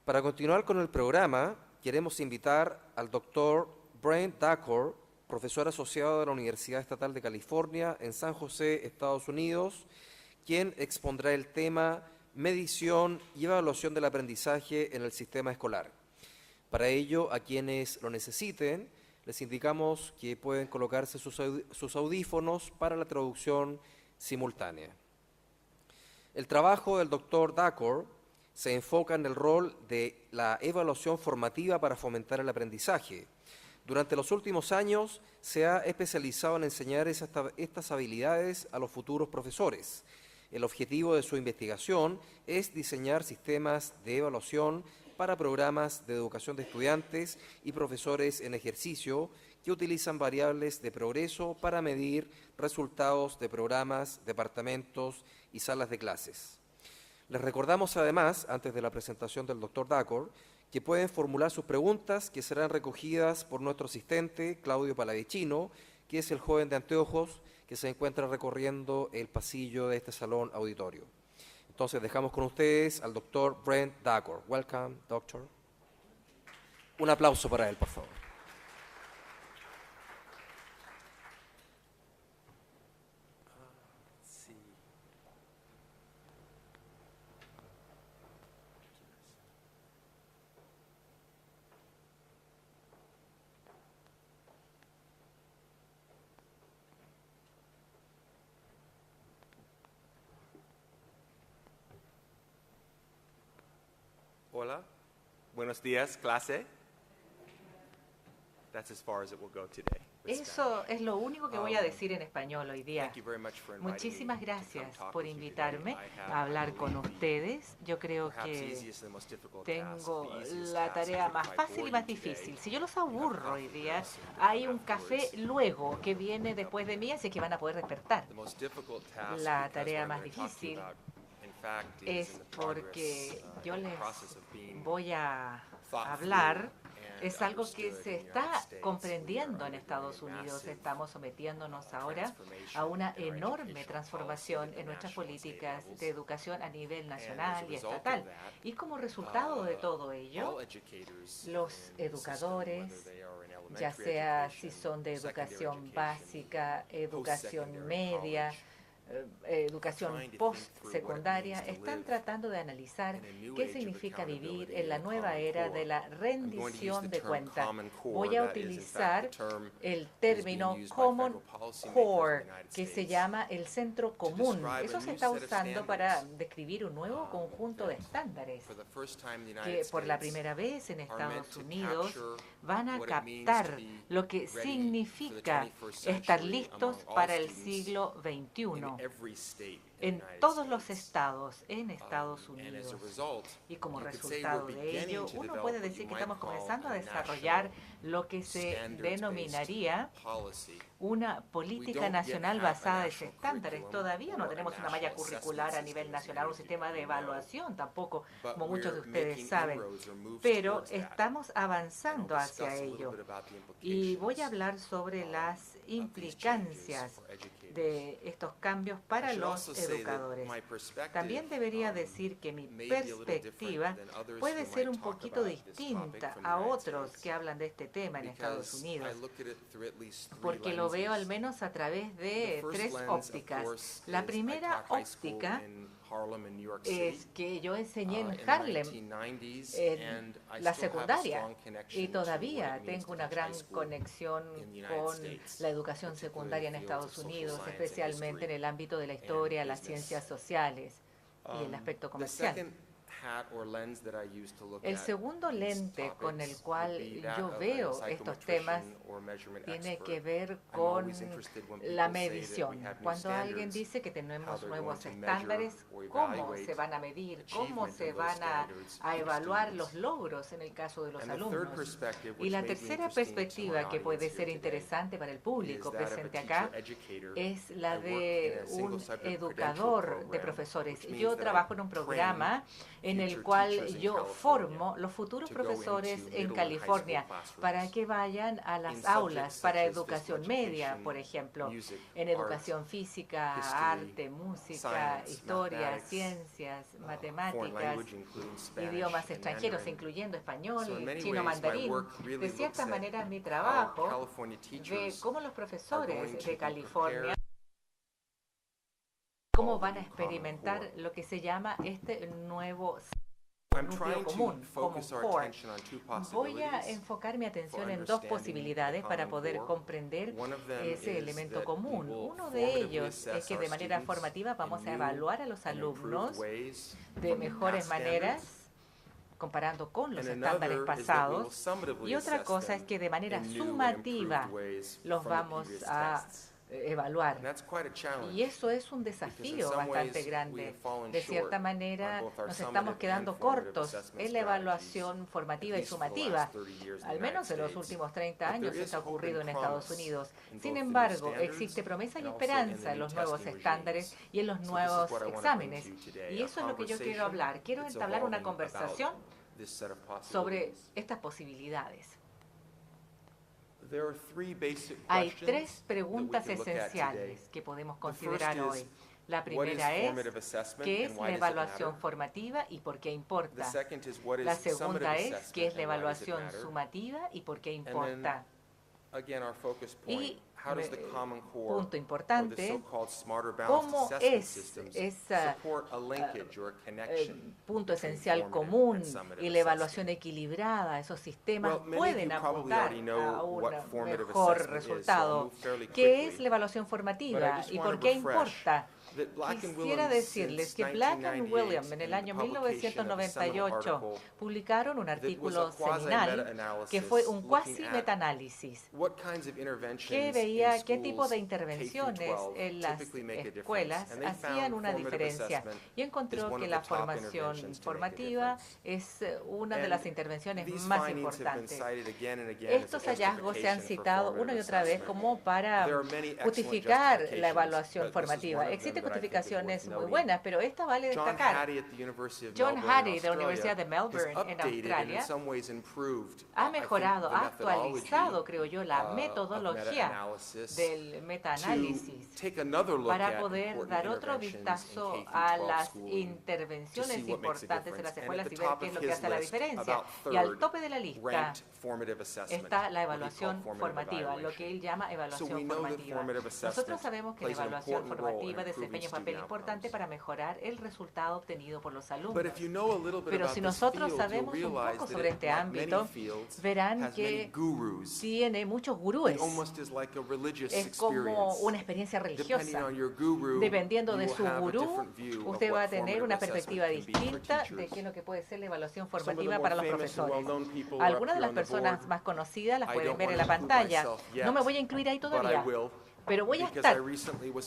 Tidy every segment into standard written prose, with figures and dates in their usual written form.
Para continuar con el programa, queremos invitar al doctor Brent Dacor, profesor asociado de la Universidad Estatal de California en San José, Estados Unidos, quien expondrá el tema Medición y evaluación del aprendizaje en el sistema escolar. Para ello, a quienes lo necesiten, les indicamos que pueden colocarse sus audífonos para la traducción simultánea. El trabajo del doctor Dacor se enfoca en el rol de la evaluación formativa para fomentar el aprendizaje. Durante los últimos años se ha especializado en enseñar estas habilidades a los futuros profesores. El objetivo de su investigación es diseñar sistemas de evaluación para programas de educación de estudiantes y profesores en ejercicio que utilizan variables de progreso para medir resultados de programas, departamentos y salas de clases. Les recordamos además, antes de la presentación del Dr. Dacor, que pueden formular sus preguntas que serán recogidas por nuestro asistente, Claudio Palavicino, que es el joven de anteojos que se encuentra recorriendo el pasillo de este salón auditorio. Entonces dejamos con ustedes al Dr. Brent Dacor. Welcome, doctor. Un aplauso para él, por favor. Hola, buenos días, clase. That's as far as it will go today. Eso es lo único que voy a decir en español hoy día. Thank you very much for inviting Muchísimas me to come gracias talk por with you today. invitarme I have, a hablar I con believe, ustedes. Yo creo perhaps the que easiest and most difficult task, tengo the easiest la task tarea if más I fácil bore y más you today. difícil. Si yo los You have aburro coffee hoy día, first and hay un afterwards. café luego que viene después de mí, así que van a poder despertar. The most difficult task, La because tarea what I'm más going to talk to you difícil about, in fact, is es in the porque progress, yo in the les process of being voy a thought hablar. through and Es algo que understood se in the está United States. comprendiendo We en are Estados undergoing a Unidos. massive, Estamos sometiéndonos ahora a transformation una in our enorme educational transformación policy at the en nuestras national and state políticas levels. de educación a nivel And as a nacional y result of estatal. that, Y como resultado de todo all ello, educators los in the system, educadores, whether they are in ya elementary sea si education, son de secondary educación education, básica, educación post-secondary media, college, educación postsecundaria, están tratando de analizar qué significa vivir en la nueva era de la rendición de cuentas. Voy a utilizar el término Common Core, que se llama el centro común. Eso se está usando para describir un nuevo conjunto de estándares que por la primera vez en Estados Unidos van a captar lo que significa estar listos para el siglo XXI en todos los estados en Estados Unidos. Y como resultado de ello, uno puede decir que estamos comenzando a desarrollar lo que se denominaría una política nacional basada en estándares. Todavía no tenemos una malla curricular a nivel nacional, un sistema de evaluación tampoco, como muchos de ustedes saben, pero estamos avanzando hacia ello. Y voy a hablar sobre las implicancias de estos cambios para los educadores. También debería decir que mi perspectiva puede ser un poquito distinta a otros que hablan de este tema en Estados Unidos, porque lo veo al menos a través de tres ópticas. La primera óptica es que yo enseñé en Harlem en la secundaria y todavía tengo una gran conexión con la educación secundaria en Estados Unidos, especialmente en el ámbito de la historia, las ciencias sociales y el aspecto comercial. El segundo lente con el cual yo veo estos temas tiene que ver con la medición. Cuando alguien dice que tenemos nuevos estándares, ¿cómo se van a medir? ¿Cómo se van a evaluar los logros en el caso de los alumnos? Y la tercera perspectiva que puede ser interesante para el público presente acá es la de un educador de profesores. Yo trabajo en un programa en el cual yo formo los futuros profesores en California para que vayan a las aulas para educación media, por ejemplo, en educación física, arte, música, historia, ciencias, matemáticas, idiomas extranjeros, incluyendo español, chino, mandarín. De cierta manera, mi trabajo ve cómo los profesores de California cómo van a experimentar lo que se llama este nuevo núcleo común, Common Core. Voy a enfocar mi atención en dos posibilidades para poder comprender ese elemento común. Uno de ellos es que de manera formativa vamos a evaluar a los alumnos de mejores maneras, comparando con los estándares pasados. Y otra cosa es que de manera sumativa los vamos a evaluar. Y eso es un desafío bastante grande. De cierta manera, nos estamos quedando cortos en la evaluación formativa y sumativa. Al menos en los últimos 30 años eso ha ocurrido en Estados Unidos. Sin embargo, existe promesa y esperanza en los nuevos estándares y en los nuevos exámenes. Y eso es lo que yo quiero hablar. Quiero entablar una conversación sobre estas posibilidades. Hay tres preguntas esenciales que podemos considerar hoy. La primera es, ¿qué es la evaluación formativa y por qué importa? La segunda es, ¿qué es la evaluación sumativa y por qué importa? Y punto importante, ¿cómo es ese punto esencial común y la evaluación equilibrada? Esos sistemas pueden apuntar a un mejor resultado. ¿Qué es la evaluación formativa y por qué importa? Quisiera decirles que Black y Williams en el año 1998 publicaron un artículo seminal que fue un cuasi metaanálisis que veía qué tipo de intervenciones en las escuelas hacían una diferencia y encontró que la formación formativa es una de las intervenciones más importantes. Estos hallazgos se han citado una y otra vez como para justificar la evaluación formativa. Existen justificaciones muy buenas, pero esta vale destacar. John Hattie de la Universidad de Melbourne en Australia ha mejorado, ha actualizado, creo yo, la metodología del metaanálisis para poder dar otro vistazo a las intervenciones importantes en las escuelas y ver qué es lo que hace la diferencia. Y al tope de la lista está la evaluación formativa, lo que él llama evaluación formativa. Nosotros sabemos que la evaluación formativa desempeña un papel importante para mejorar el resultado obtenido por los alumnos. Pero si nosotros sabemos un poco sobre este ámbito, verán que tiene muchos gurúes. Es como una experiencia religiosa. Dependiendo de su gurú, usted va a tener una perspectiva distinta de qué es lo que puede ser la evaluación formativa para los profesores. Algunas de las personas más conocidas las pueden ver en la pantalla. No me voy a incluir ahí todavía, pero voy a estar,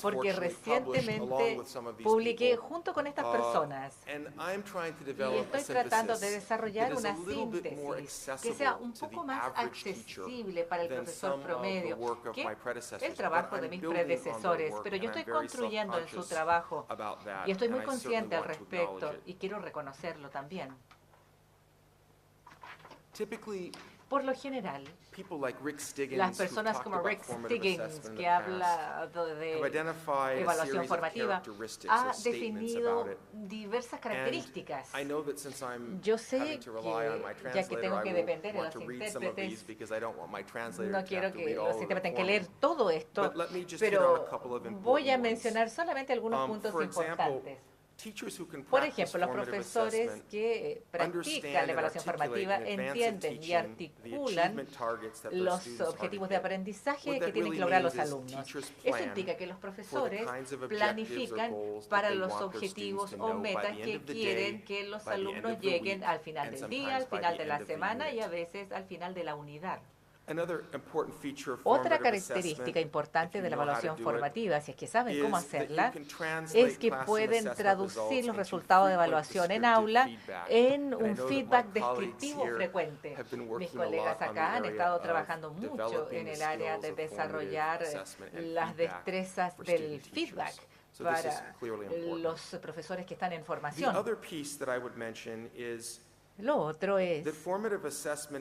porque recientemente publiqué junto con estas personas y estoy tratando de desarrollar una síntesis que sea un poco más accesible para el profesor promedio que el trabajo de mis predecesores, pero yo estoy construyendo en su trabajo y estoy muy consciente al respecto y quiero reconocerlo también. Por lo general, las personas como Rick Stiggins, que habla de evaluación formativa, ha definido diversas características. Yo sé que, ya que tengo que depender de los intérpretes, no quiero que los intérpretes tengan que leer todo esto, pero voy a mencionar solamente algunos puntos importantes. Por ejemplo, los profesores que practican la evaluación formativa entienden y articulan los objetivos de aprendizaje que tienen que lograr los alumnos. Eso implica que los profesores planifican para los objetivos o metas que quieren que los alumnos lleguen al final del día, al final de la semana y a veces al final de la unidad. Otra característica importante de la evaluación formativa, si es que saben cómo hacerla, es que pueden traducir los resultados de evaluación en aula en un feedback descriptivo frecuente. Mis colegas acá han estado trabajando mucho en el área de desarrollar las destrezas del feedback para los profesores que están en formación. Lo otro es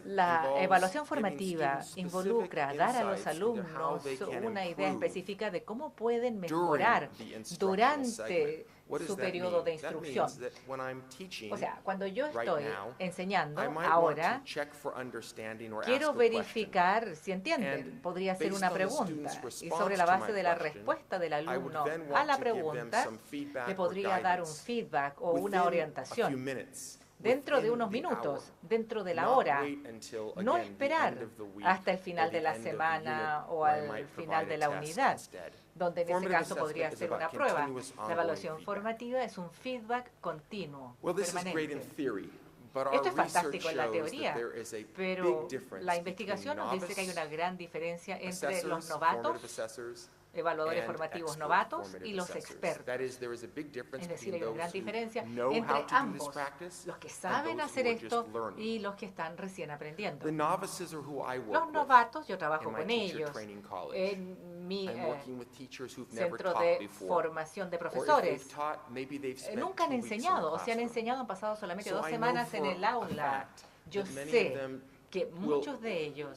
la evaluación formativa involucra dar a los alumnos una idea específica de cómo pueden mejorar durante su periodo de instrucción. O sea, cuando yo estoy enseñando ahora, quiero verificar si entienden. Podría ser una pregunta. Y sobre la base de la respuesta del alumno a la pregunta, le podría dar un feedback o una orientación. Dentro de unos minutos, dentro de la hora, no esperar hasta el final de la semana o al final de la unidad, donde en ese caso podría ser una prueba. La evaluación formativa es un feedback continuo, permanente. Esto es fantástico en la teoría, pero la investigación nos dice que hay una gran diferencia entre los novatos, evaluadores formativos novatos, y los expertos. Es decir, hay una gran diferencia entre ambos, los que saben hacer esto y los que están recién aprendiendo. Los novatos, yo trabajo con ellos en mi centro de formación de profesores. Nunca han enseñado, o si han enseñado han pasado solamente 2 semanas en el aula. Yo sé que muchos de ellos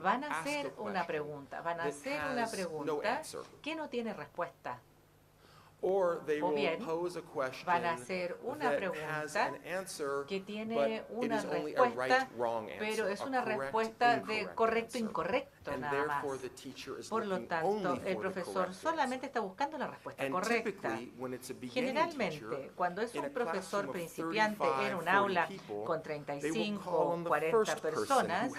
van a hacer una pregunta, que no tiene respuesta. O bien, van a hacer una pregunta que tiene una respuesta, pero es una respuesta de correcto o incorrecto nada más. Por lo tanto, el profesor solamente está buscando la respuesta correcta. Generalmente, cuando es un profesor principiante en un aula con 35 o 40 personas,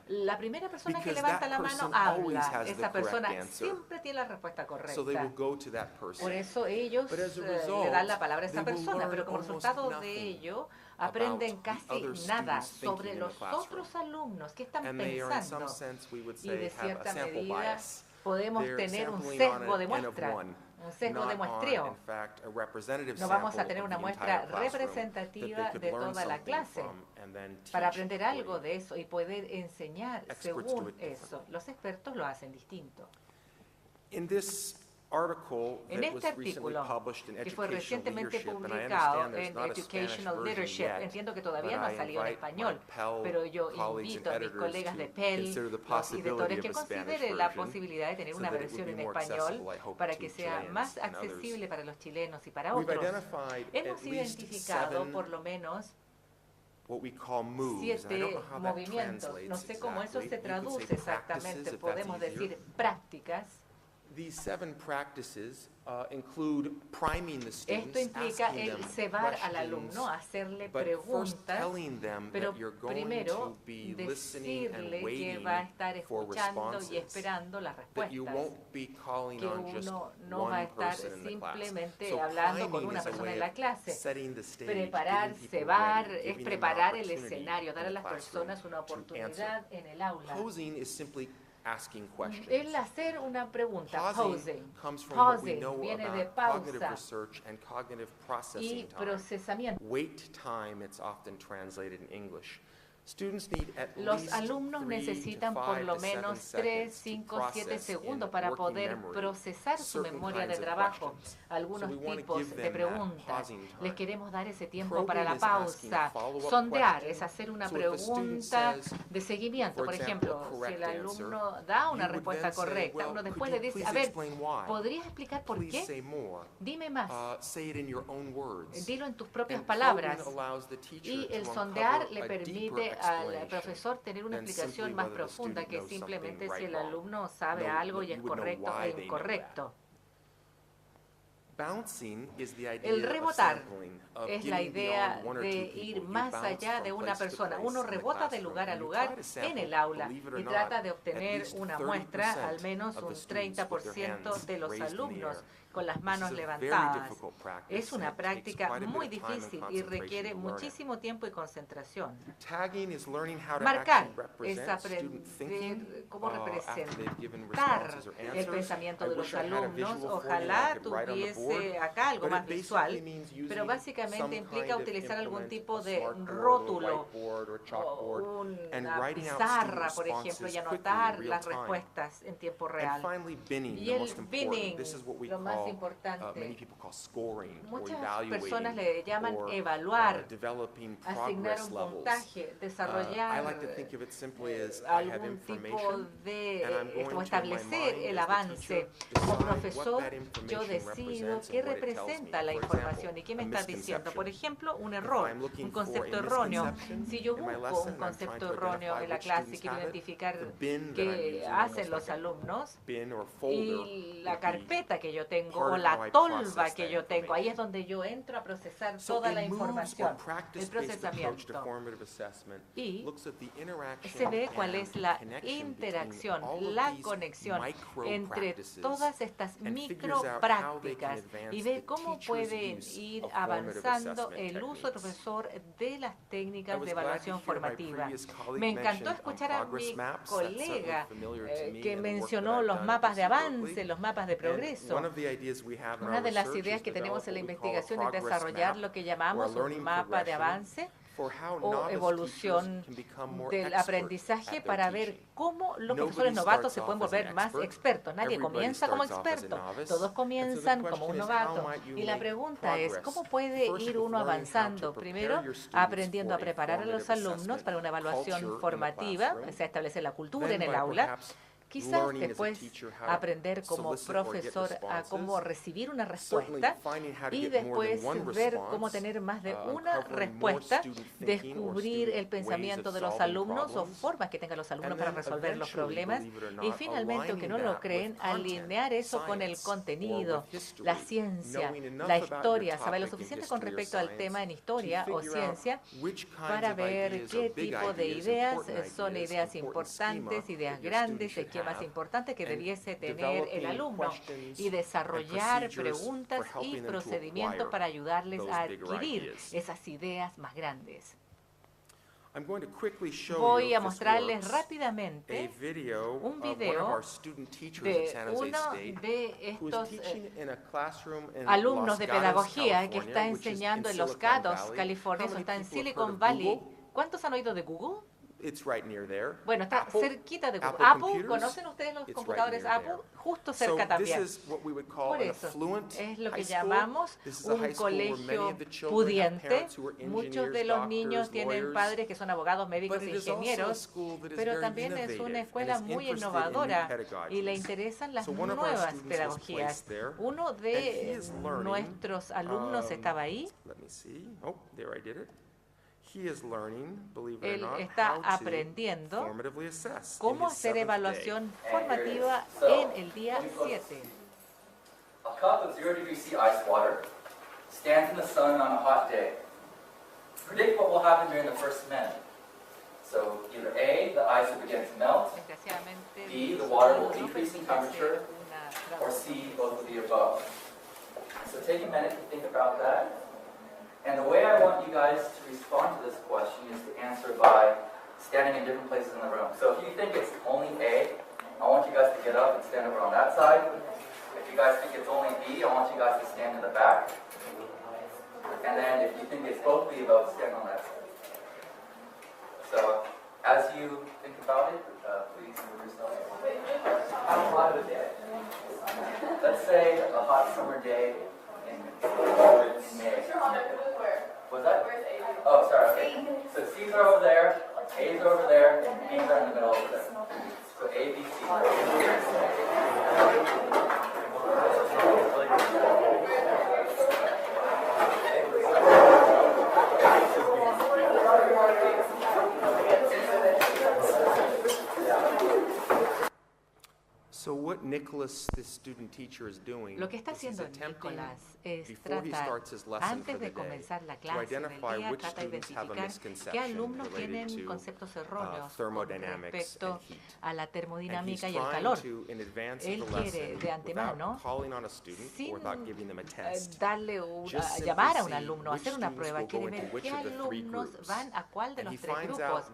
la primera persona que levanta la mano habla. Esa persona siempre tiene la respuesta correcta. Por eso ellos le dan la palabra a esa persona, pero como resultado de ello aprenden casi nada sobre los otros alumnos que están pensando. Y de cierta medida podemos tener un sesgo de muestra, un sesgo de muestreo. No vamos a tener una muestra representativa de toda la clase para aprender algo de eso y poder enseñar según eso. Los expertos lo hacen distinto. En este artículo, que fue recientemente publicado en Educational Leadership, entiendo que todavía no ha salido en español, pero yo invito a mis colegas de Pell, los editores, que consideren la posibilidad de tener una versión en español para que sea más accesible para los chilenos y para otros. Hemos identificado por lo menos 7 movimientos. No sé cómo eso se traduce exactamente. Podemos decir prácticas. Esto implica el cebar al alumno, hacerle preguntas, pero primero decirle que va a estar escuchando y esperando las respuestas, que uno no va a estar simplemente hablando con una persona en la clase. Preparar, cebar, es preparar el escenario, dar a las personas una oportunidad en el aula. El hacer una pregunta, pausing, viene de pausa y procesamiento. Los alumnos necesitan por lo menos 3, 5, 7 segundos para poder procesar su memoria de trabajo. Algunos tipos de preguntas. Les queremos dar ese tiempo para la pausa. Sondear es hacer una pregunta de seguimiento. Por ejemplo, si el alumno da una respuesta correcta, uno después le dice, a ver, ¿podrías explicar por qué? Dime más. Dilo en tus propias palabras. Y el sondear le permite al profesor tener una explicación más profunda que simplemente si el alumno sabe algo y es correcto o incorrecto. El rebotar es la idea de ir más allá de una persona. Uno rebota de lugar a lugar en el aula y trata de obtener una muestra, al menos un 30% de los alumnos con las manos levantadas. Es una práctica muy difícil y requiere muchísimo tiempo y concentración. Marcar es aprender cómo representar el pensamiento de los alumnos. Ojalá tuviese aparece acá algo más visual, pero básicamente implica utilizar algún tipo de rótulo o una pizarra, por ejemplo, y anotar las respuestas en tiempo real. Y el binning, lo más importante, muchas personas le llaman evaluar, asignar un puntaje, desarrollar algún tipo de o establecer el avance. Como profesor, yo decido qué representa la información y qué me está diciendo. Por ejemplo, un error, un concepto erróneo. Si yo busco un concepto erróneo en la clase y quiero identificar qué hacen los alumnos y la carpeta que yo tengo o la tolva que yo tengo, ahí es donde yo entro a procesar toda la información, el procesamiento. Y se ve cuál es la interacción, la conexión entre todas estas micro prácticas y ver cómo pueden ir avanzando el uso del profesor de las técnicas de evaluación formativa. Me encantó escuchar a mi colega que mencionó los mapas de avance, los mapas de progreso. Una de las ideas que tenemos en la investigación es desarrollar lo que llamamos un mapa de avance o evolución del aprendizaje para ver cómo los profesores novatos se pueden volver más expertos. Nadie comienza como experto, todos comienzan como un novato. Y la pregunta es, ¿cómo puede ir uno avanzando? Primero, aprendiendo a preparar a los alumnos para una evaluación formativa, o sea, establecer la cultura en el aula. Quizás después aprender como profesor a cómo recibir una respuesta y después ver cómo tener más de una respuesta, descubrir el pensamiento de los alumnos o formas que tengan los alumnos para resolver los problemas y finalmente, aunque no lo creen, alinear eso con el contenido, la ciencia, la historia, saber lo suficiente con respecto al tema en historia o ciencia para ver qué tipo de ideas son ideas importantes, ideas grandes, qué más importante que debiese tener el alumno y desarrollar preguntas y procedimientos para ayudarles a adquirir esas ideas más grandes. Voy a mostrarles rápidamente un video de uno de estos alumnos de pedagogía que está enseñando en Los Gatos, California, eso está en Silicon Valley. ¿Cuántos han oído de Google? Bueno, está cerquita de Google. Apple, ¿conocen ustedes los computadores Apple? Justo cerca también. Por eso, es lo que llamamos un colegio pudiente. Muchos de los niños tienen padres que son abogados, médicos e ingenieros, pero también es una escuela muy innovadora y le interesan las nuevas pedagogías. Uno de nuestros alumnos estaba ahí. Él está aprendiendo cómo hacer evaluación formativa en el día 7. A cup of 0°C ice water stands in the sun on a hot day. Predict what will happen during the first minute. So either A, the ice will begin to melt, B, the water will decrease in temperature, or C, both of the above. So take a minute to think about that. And the way I want you guys to respond to this question is to answer by standing in different places in the room. So if you think it's only A, I want you guys to get up and stand over on that side. If you guys think it's only B, I want you guys to stand in the back. And then if you think it's both the above, stand on that side. So as you think about it, please move yourself. How hot of a day? Let's say a hot summer day in May. Was that? Oh, sorry. Okay. So C's are over there, A's are over there, and B's are in the middle over there. So A, B, C. Lo que está haciendo Nicolás es tratar, antes de comenzar la clase del día, trata de identificar qué alumnos tienen conceptos erróneos con respecto a la termodinámica y el calor. Él quiere de antemano, sin llamar a un alumno, hacer una prueba, quiere ver qué alumnos van a cuál de los tres grupos.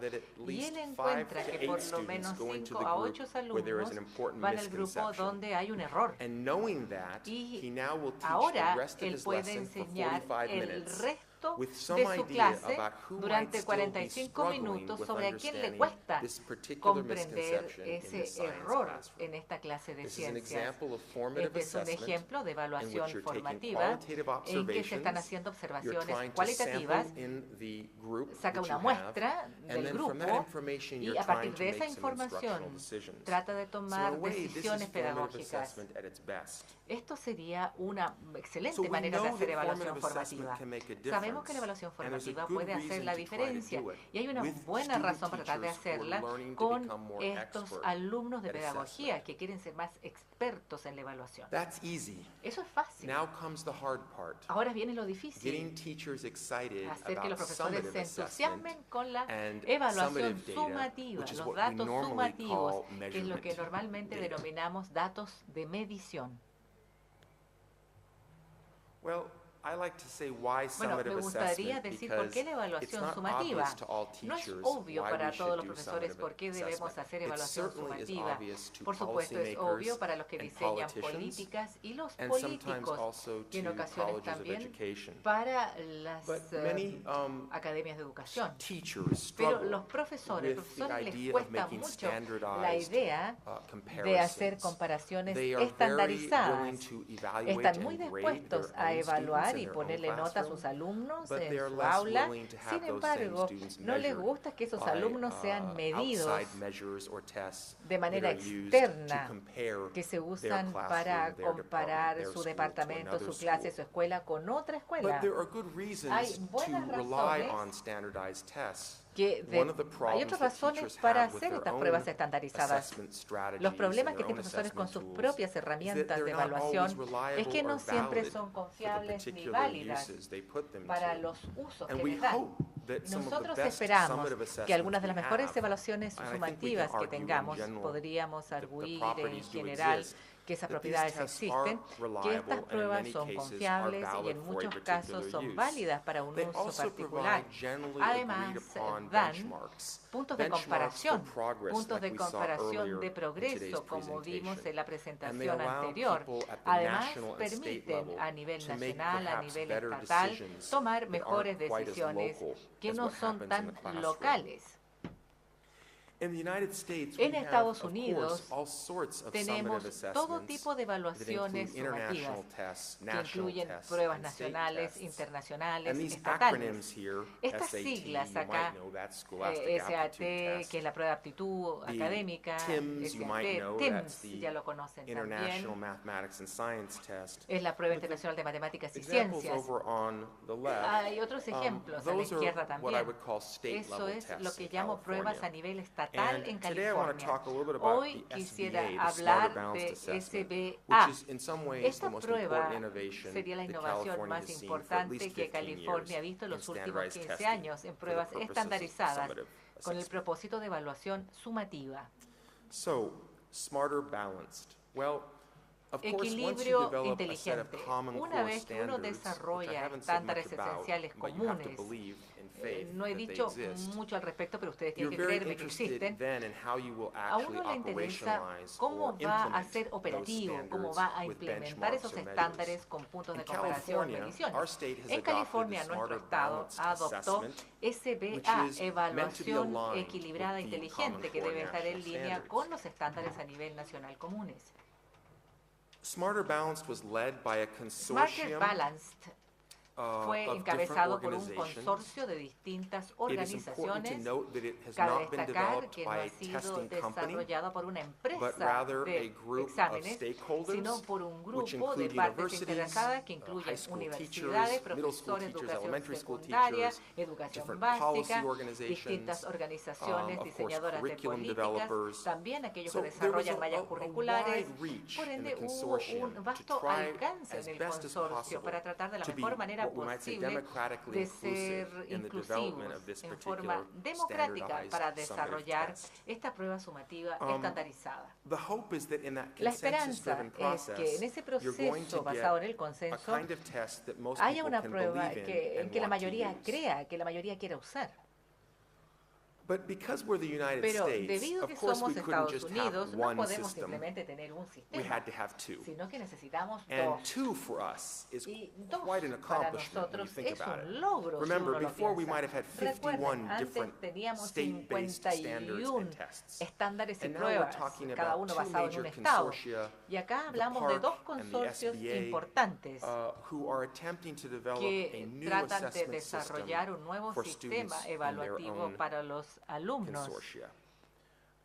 Y él encuentra que por lo menos 5 a 8 alumnos van al grupo correction. donde hay un error. And knowing that, Y he now will teach the ahora rest of él his puede lesson for enseñar 45 el minutes resto with de some su idea clase about who might durante still be 45 struggling minutos with sobre a quién le understanding cuesta this particular comprender misconception in ese this science error classroom. en esta clase de This is an ciencias. example of formative Este es un assessment ejemplo de in which evaluación you're taking formativa qualitative en que se observations, están haciendo you're observaciones trying to cualitativas, sample in the group saca that una you have, muestra and del then from that grupo information y you're a partir trying to de esa make some instructional información decisions. trata de So in a tomar way, this is decisiones formative pedagógicas. assessment at its best. Esto sería una So excelente we manera de know hacer that evaluación formative assessment formativa. can make a Sabemos que la difference, evaluación and there's a formativa good puede hacer reason la to try to diferencia do it y hay una with buena student razón para tratar de teachers who are hacerla learning to con become more estos expert alumnos de at pedagogía assessment. que quieren ser más expertos en la evaluación. That's easy. Eso es fácil. Now comes the hard part. Ahora viene lo Getting difícil, teachers excited hacer que los about profesores summative se assessment entusiasmen con la and evaluación summative data, sumativa, which is los what we datos normally sumativos, call que es lo que measurement normalmente data. denominamos datos de medición. Well, I like to say why Bueno, me summative gustaría assessment decir por because qué la it's evaluación not sumativa. obvious to all No es teachers obvio why para we todos should los do profesores summative por qué debemos assessment. hacer It evaluación certainly is sumativa. obvious to Por supuesto, es policymakers obvio para los que and diseñan politicians, políticas y los and sometimes políticos, also y en to ocasiones colleges of también education. para las But many academias de educación. teachers Pero struggle los profesores with the les idea of cuesta making mucho la standardized idea de hacer comparisons. comparaciones They are very estandarizadas. willing to evaluate Están muy and grade dispuestos their a own evaluar students in y their own ponerle nota a classroom, sus alumnos but they are en su less aula. willing to have Sin those same embargo, students no les measured gusta que esos by, alumnos sean medidos outside measures or tests de manera that are used to externa, compare que se their usan classroom, para their comparar department, their su school to departamento, another su clase, school. su escuela con otra escuela. But there are good reasons Hay to buenas rely razones on standardized tests. que One of the hay problems otras that razones teachers para have with hacer their estas own pruebas estandarizadas. assessment strategies Los problemas and que their tienen own profesores con assessment sus tools propias is that herramientas de they're not always evaluación reliable es que no or siempre valid son for the confiables ni particular válidas uses they put them para to. los usos And que we les dan. hope that some of the Nosotros best esperamos summative que algunas de las assessments we mejores have, evaluaciones and I think we can sumativas que argue in tengamos, general podríamos that the arguir en properties do general exist, que esas that these propiedades tests existen, are que reliable estas and in pruebas many son cases are confiables y valid en for a muchos particular casos son use. válidas para un They uso also particular. provide generally Además, agreed upon dan benchmarks. puntos de Benchmarks comparación, for progress puntos like de we saw comparación earlier de in progreso, today's como vimos en la presentation. And they presentación allow anterior. people at the Además, national and state permiten level a nivel to make nacional, a perhaps nivel better estatal, decisions tomar that mejores aren't quite as decisiones local que as no what son happens in tan the classroom. locales. In the United States, En we have, Estados of Unidos, course, all sorts of tenemos summative todo assessments tipo de that evaluaciones include international sumativas tests, que national incluyen tests, pruebas and state nacionales, tests. internacionales, And these estatales. acronyms here, Estas SAT, siglas you acá, might know that's Scholastic SAT, Aptitude Test. que es la prueba de aptitud The académica, TIMSS, you might know, that's TIMSS, the ya lo conocen International también, Mathematics and Science Test. es la prueba With the internacional de matemáticas y Examples ciencias. over on the left, Hay otros ejemplos a la those are izquierda what I también. would call state Eso level es tests lo que in llamo pruebas a California. nivel estatal And en today I want to California. talk a little bit about Hoy the quisiera SBA, the Smarter hablar Balanced de Assessment, SBA. which is in some ways the Esta most prueba important innovation sería la that innovación California más has seen for at importante least que 15 California ha visto en years los in últimos standardized 15 testing años en for the pruebas purposes of estandarizadas summative con el assessment. propósito de evaluación sumativa. So, smarter balanced. Well, of course, once you Equilibrio develop a set of inteligente. common Una core vez que uno standards, which I desarrolla haven't said much estándares about, esenciales but you have to comunes, believe in faith no he that they dicho exist. mucho al respecto, pero ustedes You're tienen que very creerme que interested existen. then in how you will A actually uno le interesa operationalize cómo or va a implement ser those operativo, cómo standards va a with implementar esos benchmarks or estándares measures. con puntos In de comparación, California, mediciones. our state has En adopted California, the nuestro Smarter estado Balanced adoptó Assessment, which SBA, is meant to be evaluación aligned equilibrada e with the inteligente, que Common debe Core estar en National línea Standards. con los estándares a nivel nacional comunes. Smarter Balanced was led by a Smarter consortium Balanced fue of different encabezado por un organizations. consorcio de distintas It is important to organizaciones. note that it has Cabe not been destacar developed que no by ha a sido testing company, desarrollado por una but empresa rather a de group of exámenes, stakeholders, sino por un which grupo de include partes universities, interesadas que high incluyen school universidades, teachers, middle school profesores, teachers, educación elementary school secundaria, teachers, educación different básica, policy organizations, distintas organizaciones of course, diseñadoras de curriculum políticas, developers. también aquellos So que there was desarrollan mallas a curriculares. wide reach Por in ende, the hubo consortium un to vasto try alcance as en el best as consorcio possible para tratar de la to be mejor manera what we might say posible democratically de ser inclusive in the development inclusivos of this en particular forma democrática para standardized summative desarrollar test. esta prueba sumativa Um, estandarizada. The hope is that in that La esperanza consensus-driven es que en process, ese you're going proceso to get basado en el a consenso kind of test that most haya people una can prueba believe in en and que la want to mayoría use. crea, que la mayoría quiera usar. But because we're the United Pero States, debido a of que course we somos couldn't Estados just have Unidos, no one podemos system. simplemente tener un We sistema, had to have two. sino que necesitamos And dos. two for us is Y dos quite an para accomplishment when you nosotros think es about it. un logro, si Remember, uno lo before we piensa. might have had 51 Recuerden, antes different teníamos state-based standards 51 and tests. estándares y And now we're pruebas, talking cada about uno two basado en un major estado. consortia, Y acá the hablamos de PARC dos and the consorcios SBA, importantes who are attempting to develop a que new tratan de assessment desarrollar system un nuevo for sistema students in their evaluativo own para los alumnos. consortia.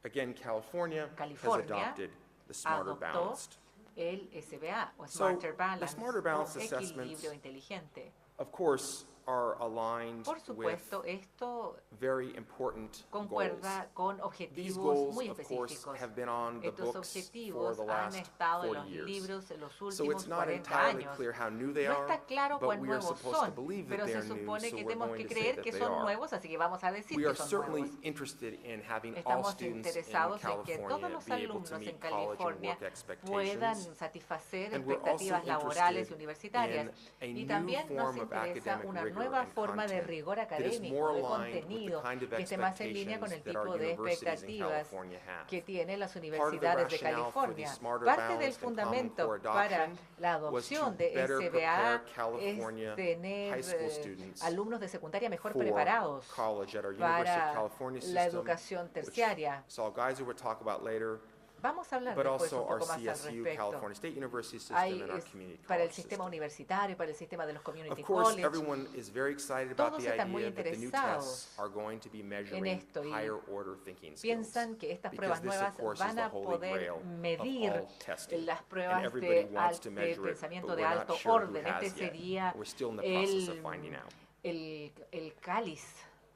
Again, California has California adopted the Smarter Adoptó Balanced. el SBA o So, Smarter the Balance Smarter o Balanced assessments, equilibrio inteligente. of course, are aligned Por with supuesto, esto very important goals. concuerda con These objetivos goals, muy of course, específicos. have been on the Estos books for objetivos the han last estado en 40 los years. libros en los So últimos it's not 40 entirely años. clear how new they No are, está claro but cuán we are nuevos supposed to son, believe that pero they se are new, supone so que we're tenemos going que to say creer that que they son are. nuevos, así que vamos a decir We que are son certainly nuevos. interested in having all Estamos students in interesados en que California todos los be able to alumnos en meet college and California work puedan expectations. satisfacer And we're also expectativas laborales y interested universitarias. in a Y new también nos form of interesa academic una rigor nueva and forma de content rigor that is académico, more de aligned with the contenido, kind of que esté más en línea con el expectations that our tipo de universities in expectativas California have. que tienen las Part of the universidades de rationale for the California. Smarter Parte del Balanced and Common fundamento Core para adoption la was to adopción de better SBA prepare California es tener high school students alumnos de secundaria mejor for preparados college at our University of para California la system, educación which terciaria. Saul Geiser will talk about later, Vamos a hablar but después un also our poco más al CSU, respecto. California State University system, Hay and our community para el college sistema system. universitario, para el sistema de los community Of course, college. everyone is very excited about Todos the están muy idea that the new interesados tests are going to be measuring esto y higher order thinking skills. Piensan que estas Because pruebas this, of nuevas course, is van the a holy poder grail of medir all testing. las And pruebas everybody de, wants to measure it, pensamiento but de we're not alto sure who orden. has Este yet. sería We're still in the process of finding out. el cáliz.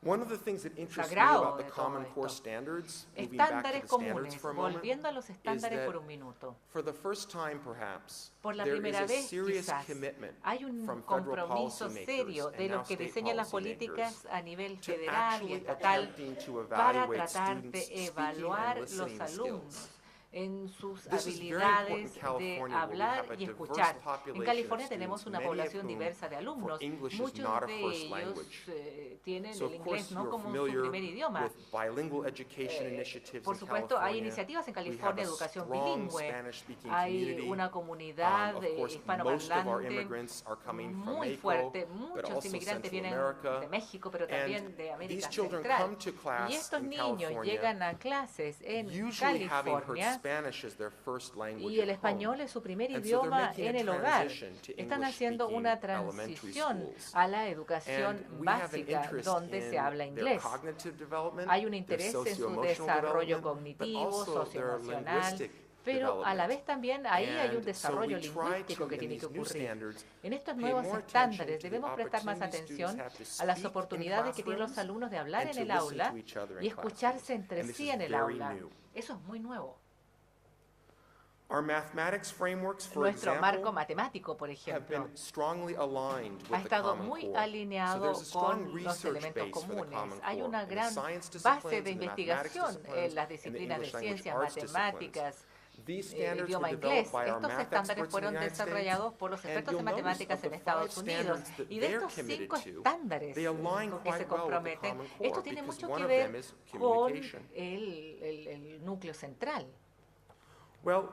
One of the things that interests me Sagrado about the de todo Common Core esto. standards, moving back to Estándares the standards comunes, for a moment, volviendo a los estándares that por un minuto. for the first time perhaps, Por la there is primera a vez, serious quizás, commitment hay un from federal compromiso policymakers serio de and now los que state diseñan las policymakers políticas a nivel to federal y actually estatal attempting to para evaluate tratar students' de speaking evaluar and los listening alumnos skills. en sus This is very habilidades important in California, de where we hablar have a y diverse escuchar. En population California of tenemos students, una many of población whom diversa de alumnos. for English is Muchos not a de first ellos language. tienen So el of course inglés no you're como su familiar primer idioma. with bilingual education initiatives Por in supuesto, hay California. iniciativas en We have California a de educación strong bilingüe. Spanish-speaking Hay community. una comunidad Of course, most of our hispanohablante immigrants are coming from muy Mexico, fuerte. but Muchos also inmigrantes Central vienen America. de México, pero también de And América these children Central. come to class Y estos in niños California, llegan a clases en usually having heard California Spanish as their first language y el at home. español es su primer And so they're idioma making a en el hogar. transition to Están English haciendo speaking una elementary transición schools. a la educación And we have an básica interest donde se in habla their inglés. cognitive development, Hay un their interés en su socio-emotional desarrollo development, but cognitivo, also their socioemocional, linguistic pero a la development. vez también ahí hay un And desarrollo so we try lingüístico to, que in tiene que these new ocurrir. standards, En estos pay nuevos more estándares attention to the debemos prestar más opportunities atención students have to a las speak in oportunidades que tienen los classrooms alumnos de hablar and en to el listen aula to each other in y escucharse entre classrooms. And sí this en is el very aula. new. Eso es muy nuevo. Our mathematics frameworks, for Nuestro marco example, matemático, por have ejemplo, been strongly aligned ha with the estado Common muy Core. So alineado there's a strong con los research elementos base for the comunes. Common Hay Core una in the gran science base disciplines, de in the investigación mathematics en las disciplines, in the disciplinas de English language ciencias, arts disciplines. matemáticas, These standards idioma were inglés. developed by our Estos math estándares experts in the fueron United States, desarrollados por los and expertos you'll en notice matemáticas of en the Estados 5 Unidos. standards that Y de they're estos committed 5 to, estándares they align con que quite se well with the comprometen, Common Core, esto tiene because mucho one que of ver them is con communication. el núcleo central. Well,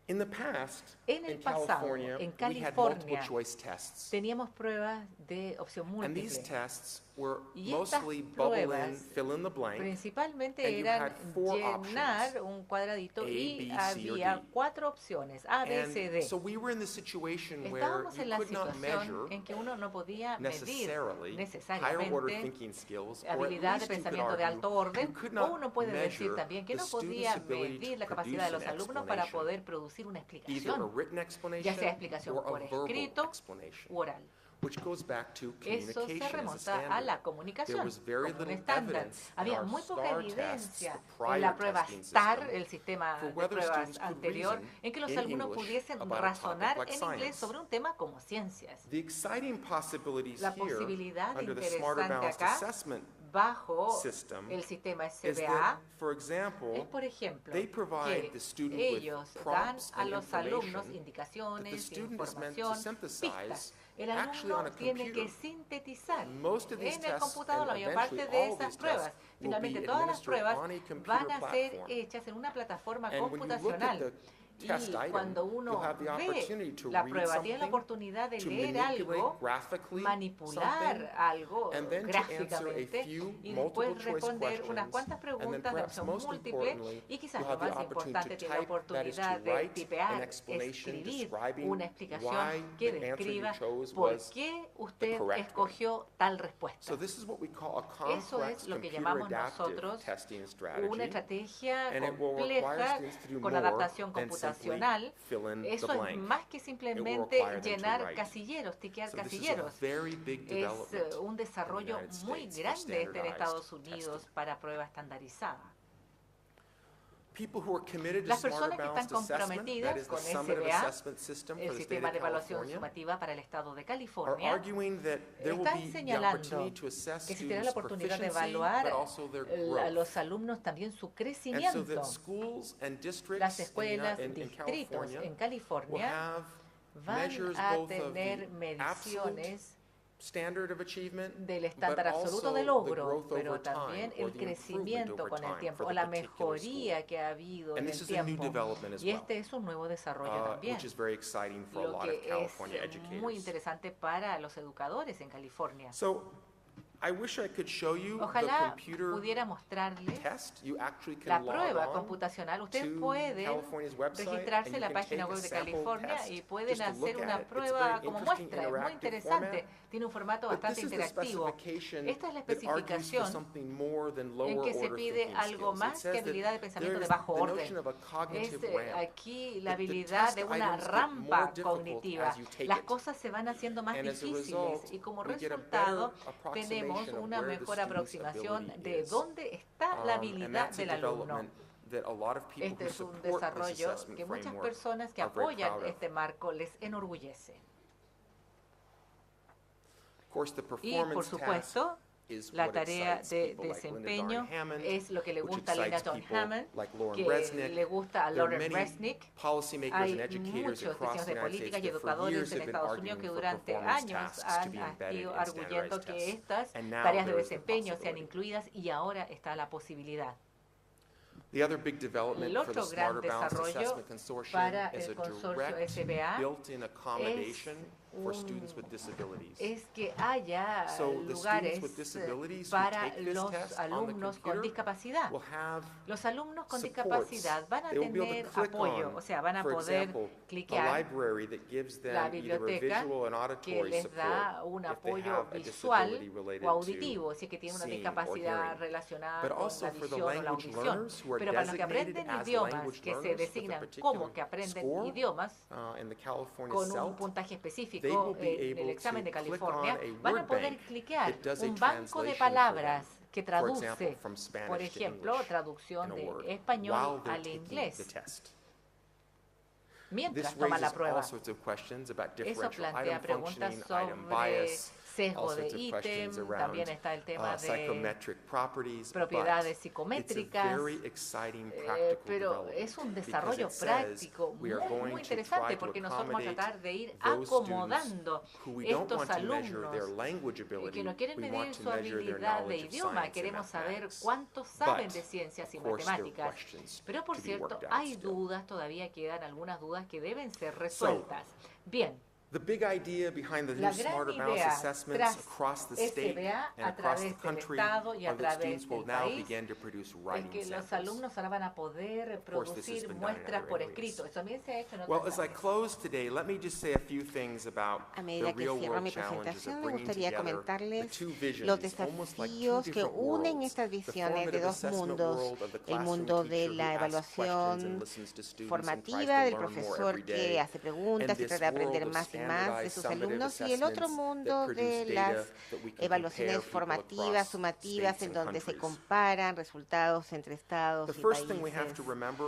in the past, En el in pasado, California, en we had multiple California, choice tests. Teníamos pruebas de opción And these múltiple. tests were Y estas mostly bubble in, pruebas fill in the blank. Principalmente and you eran had 4 llenar options, un cuadradito A, y B, C, or había D. 4 opciones, A, B, C, D. And so we were in the situation where Estábamos you en la could not situación measure en que uno no podía medir necessarily higher order necesariamente thinking skills, or at habilidad de least you could pensamiento de argue alto orden, you could o not uno puede decir measure también que the no student's podía ability medir la to capacidad de produce los an alumnos para explanation, poder producir una either a explicación, written ya explanation sea explicación or a por verbal escrito explanation, u oral. which goes back to Eso se communication as a remonta a standard. la There comunicación was very como un little estándar. evidence in Había our muy poca STAR tests, evidencia the en la prior prueba testing STAR, system, el sistema for de whether pruebas students could anterior, reason en que los in alumnos English pudiesen about a topic razonar like en inglés science. sobre un tema como ciencias. The exciting possibilities La here posibilidad under the Smarter interesante Balanced acá Assessment bajo system el sistema is that, SBA for example, es, por ejemplo, they provide que the student ellos with dan prompts a and los alumnos information that the indicaciones, student is meant to información, synthesize pistas. El actually on alumno a tiene computer. que sintetizar Most of these en el tests computador la and mayor parte eventually de all of esas these pruebas. tests will be Finalmente, todas las administered pruebas on a computer van a ser platform. hechas en una plataforma And when you look at computacional. the test Y item, cuando uno you'll have the opportunity ve to la read prueba, tiene la something, oportunidad de to leer manipulate algo, graphically manipular something, algo and then to answer a gráficamente few y multiple después choice responder unas questions, cuantas and then preguntas de perhaps opción most múltiple importantly, y quizás you'll lo have the más opportunity importante, to tiene la type, that is to oportunidad de write an tipear, explanation escribir describing una explicación why que the answer you describa chose por was qué the usted correct one. escogió tal respuesta. So this is what we call a Eso complex es lo que computer llamamos adaptive nosotros testing una strategy, estrategia and it will require compleja students to do con more adaptación than simply computacional. fill in the Eso es blank. más que It will simplemente require them to llenar write. casilleros, tiquear So this is a casilleros. very big Es development un desarrollo in the United muy States for grande en standardized Estados Unidos testing. para prueba estandarizada. People who are committed to Las Smarter personas que están Balanced Assessment, that comprometidas is the con summative SBA, assessment system for el the state sistema of de evaluación California, sumativa para el estado de are California, arguing that there will están be the señalando opportunity to assess que existirá la students' oportunidad de proficiency, evaluar but also their a growth. los alumnos también su And so crecimiento. that schools and Las districts escuelas, in distritos California en will California have van measures a both of tener the absolute mediciones standard of achievement, del but estándar absoluto also de the logro, growth pero over time, también or el the crecimiento improvement over con el time tiempo, for o the la particular school. mejoría que ha habido And en this el is a new tiempo. development as Y well, este es un nuevo desarrollo también, which is very exciting for a lo lot of que California es muy educators. interesante para los educadores en California. So I wish I could show you the Ojalá computer pudiera mostrarles test. You actually la can log prueba on computacional. Ustedes to pueden California's website registrarse and en you la can página take a web de sample California test y pueden just to hacer look una at it. It's prueba very como interesting, muestra. Es muy interactive interesante. format. Tiene un formato But bastante this is the interactivo. specification Esta es la that argues for especificación something more than en lower que se order pide thinking algo skills. It más que says that habilidad de pensamiento de there's bajo the orden. notion of a Es cognitive ramp. aquí la That the habilidad test de una items get more rampa difficult cognitiva. as you take Las it. cosas se van haciendo más And as a difíciles result, y como we get a resultado better tenemos approximation of una where the mejor student's aproximación ability de is. dónde está la And habilidad that's a del alumno. development that a lot of people Este who es un support this desarrollo assessment que muchas framework personas que are very apoyan proud of. este marco les enorgullece. Of course, the Y por performance task supuesto, is la what tarea excites de people like Linda desempeño Darn Hammond, es lo que le which gusta a Linda excites Darn people Hammond, like Lauren que Resnick. le gusta a There are Lauren many Resnick. policymakers Hay and educators muchos across decisiones the de United política States y that for educadores years en have been Estados arguing Unidos que for durante performance años tasks to han be embedded ido in arguyendo standardized que tests. estas And now tareas de there is the desempeño sean possibility. incluidas y ahora está la posibilidad. The other big development El for the otro gran Smarter Balanced desarrollo Assessment Consortium para is el a consorcio direct SBA built-in accommodation for un- students with disabilities. Es que haya So the lugares students with disabilities who para take this los test on the alumnos con computer discapacidad. will have Los alumnos con supports. discapacidad van a They will be able tener to click apoyo, on, o sea, van a for poder example, a cliquear library that gives la them either a biblioteca visual and que auditory les da support un if they apoyo have a visual disability related o auditivo, si es que tienen una seeing or discapacidad hearing. relacionada But con also la for the visión o la language audición. learners who are Pero para los que designated aprenden as idiomas, language que se learners with a designan particular como que aprenden score, idiomas, in the California con un CELT, puntaje they específico will be en el able examen de to click California, on a van a word poder bank cliquear that does a un banco translation de for palabras them. que For example, traduce, from Spanish por to ejemplo, English traducción in a de word while español they're al taking inglés, the test. mientras This toma la raises prueba. all sorts of questions about Eso differential plantea item preguntas functioning, item sobre bias, all sesgo de sorts of questions ítem, around también está el tema de psychometric properties, propiedades but it's a psicométricas, very exciting practical pero development es un because desarrollo it says práctico we are muy, going muy to try interesante to porque nosotros vamos a accommodate tratar de ir those students acomodando who we don't estos want to measure their alumnos language ability, que no quieren we medir want to su measure their habilidad de knowledge of idioma, science and queremos saber mathematics. cuánto saben But, de ciencias y of course, there are matemáticas. questions Pero por to be cierto, worked out hay still. dudas, todavía quedan algunas dudas que deben ser resueltas. Bien, The big idea behind the la new gran Smarter Balanced idea Assessments tras across the state SBA and a across the través del country Estado y a are that students través will del now país begin to produce es writing que los samples. alumnos ahora van a poder course, this has producir been done in muestras other por areas. escrito. Eso también se ha hecho en Well, otras as I áreas. close today, let me just say a few things about A the medida que cierro real-world mi challenges presentación, of me bringing gustaría together the comentarles two visions, los almost like two desafíos que different unen worlds. estas The visiones de formative dos assessment mundos, world of the el classroom mundo de teacher la who asks questions and evaluación listens to students and tries formativa to del learn more profesor every day, que hace preguntas and y this trata de aprender world of más y más de standardized sus summative alumnos, y el otro assessments mundo that produce de data las that we can evaluaciones compare people formativas, across sumativas, states en and donde se countries. comparan resultados entre estados The y first thing we have to países. remember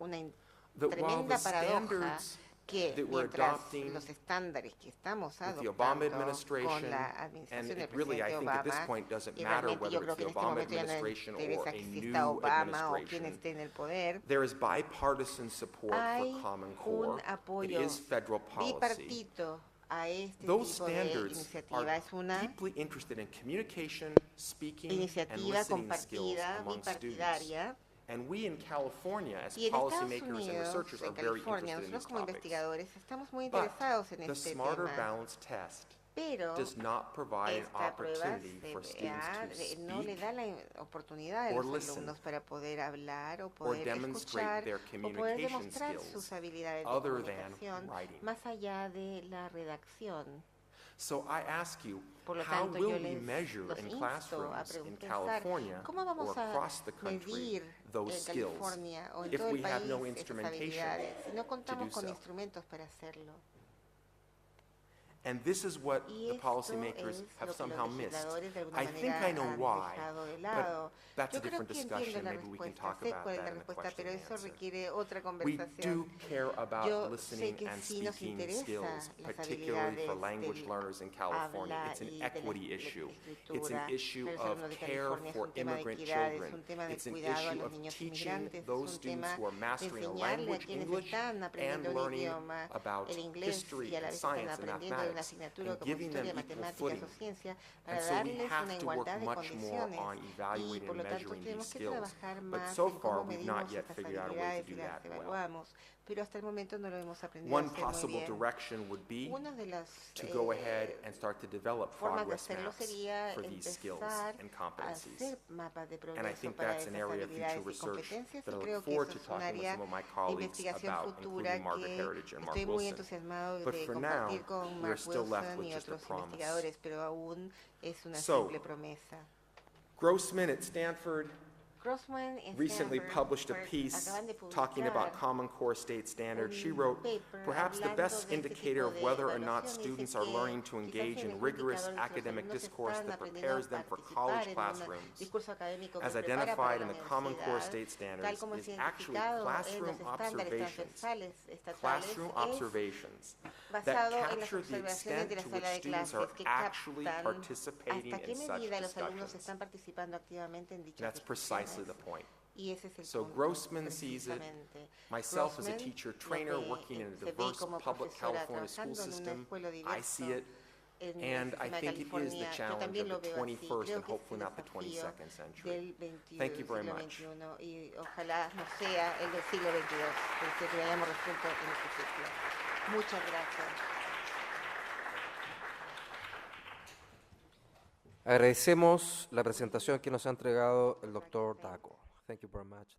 una that while the tremenda paradoja standards que that we're mientras adopting los estándares que estamos with the Obama adoptando con administration, la and administración del it really, I presidente think at this Obama, point doesn't y matter realmente whether yo creo it's que the en este Obama momento ya no administration or interesa a que si new está Obama o quien administration, esté en el poder, there is bipartisan support hay for Common un Core. It apoyo is federal policy. bipartito a este Those tipo de standards iniciativa. are Es una deeply interested in communication, speaking, and iniciativa listening skills compartida, among students. bipartidaria. And we in California, as Y en Estados policymakers and Unidos, researchers, are en very California, interested in nosotros these como topics. investigadores estamos muy But interesados en the este Smarter tema, Balance Test pero does not provide an esta prueba opportunity for students to no le speak da la oportunidad a or los listen alumnos para poder hablar o or poder demonstrate escuchar their o poder communication demostrar skills sus habilidades de other than comunicación writing. más allá de la redacción. So I ask you, Por lo how tanto, will yo we les measure los in insto a classrooms in pensar California cómo or vamos a across the country medir those en skills California o en if todo el we have país no esas instrumentation habilidades si no to contamos do con so? instrumentos para hacerlo? And this is what Y the esto policymakers es have lo que somehow los missed. legisladores de alguna I think manera I know han why, dejado de but lado. that's a Yo creo different que entiendo discussion. la Maybe we can respuesta, talk sé about cuál es that la in the respuesta, question pero and eso answer. requiere otra We conversación. do care about Yo sé listening que and sí nos speaking interesa skills, las particularly for habilidades language del learners in California. habla It's an y de la equity issue. It's escritura an issue para los of alumnos de care California, es for un tema de immigrant equidad, es children. un tema de It's an cuidado a issue los of niños teaching inmigrantes, those es un students tema who are de mastering a enseñarle a language, quienes English, están and aprendiendo un learning idioma, about el inglés, history y a la and vez están science and aprendiendo de una mathematics, asignatura and como giving them historia, equal matemáticas footing. o ciencia, And para so we darles una have to work igualdad de much more condiciones. on Y evaluating por and lo tanto measuring these tenemos que skills. trabajar But más so en far, cómo we've not medimos yet estas figured out a way habilidades to y do las that well. evaluamos, pero hasta el momento no lo hemos aprendido a One hacer muy possible bien. direction would be Una de las to go ahead and start to develop formas de progress hacerlo maps sería for these skills empezar and a competencies. hacer mapas de And I progreso think para that's an esas area of future habilidades y research competencias, that I y look creo que forward eso to es un talking with área some of my de colleagues investigación about, futura including Margaret que Heritage and Mark estoy muy Wilson. entusiasmado But de for now, compartir con we're Mark still left Wilson with y just a otros promise. investigadores, pero aún es una So, simple promesa. Grossman at Stanford Grossman en recently Stanford, published a pues, piece acaban de talking about publicar Common Core state standards. She un wrote, paper perhaps the hablando best de este indicator tipo of de whether or not evaluación, y students dice are que learning to quizás engage el in mejor rigorous indicador es que los academic alumnos discourse están that aprendiendo prepares a them for participar college en un classrooms, discurso académico que as prepara para identified la in the Common Core universidad, state tal standards, como es is actually identificado en classroom los estándares observations. transversales estatales, Classroom es observations that basado en las capture the observaciones extent de la to sala which de students are clases que actually captan participating hasta qué in such medida los alumnos discussions. están participando activamente en And dichas that's precisely the discusiones. point. Y ese es el So punto, Grossman sees it. precisamente. Myself as a Grossman teacher lo trainer ve, working in a se ve diverse como public profesora California school trabajando en una system, escuela I diversa see it. en el And I sistema de think it is the California. Yo challenge también of lo the veo así. 21st Creo and que es hopefully el not the desafío 22nd century. del 21, Thank you very siglo much. XXI, y ojalá no sea el del siglo XXII, que hayamos resuelto en este ciclo. Muchas gracias. Agradecemos la presentación que nos ha entregado el doctor Daco. Thank you very much.